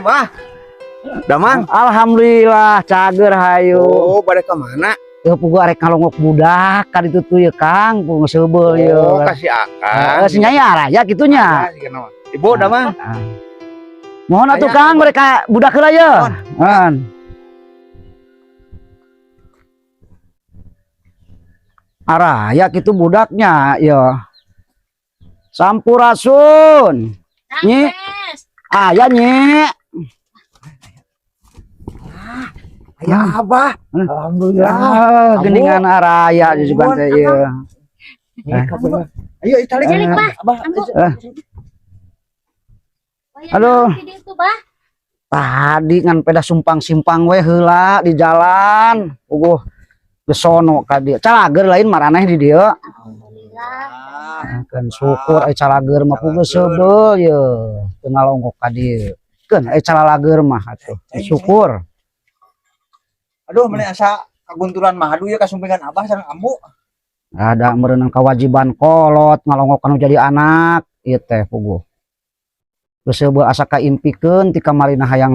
Bah. Damang. Alhamdulillah cager hayu. Oh, pada kemana? Ya pugu arek ngalongok budak kan itu tuh ya Kang, pugu seubel ya. Oh, kasih akang. Senyaya raya gitunya. Ibu Damang. Mohon atuh Kang mereka budak heula ya. Kan. Araya gitu budaknya ya. Sampurasun. Nyi. Aya nyi. Ya Abah. Alhamdulillah. Geningan araya juga saya. Ayo italik Abah. Aduh. Tadi ngan peda sumpang-simpang we heula di jalan. Puguh gesono ka dieu. Calager lain maraneh di dieu. Alhamdulillah. Kan syukur calager mah puguh seubel ye. Teu ngalongok ka dieu. Keun calalager mah atuh. Syukur. Aduh, mana asa kagunturan mah aduh ya kasumpingan Abah sareng ambu. Ada merenang kewajiban kolot ngalongok jadi anak ieu teh puguh. Geus asa kaimpikeun ti kamarina hayang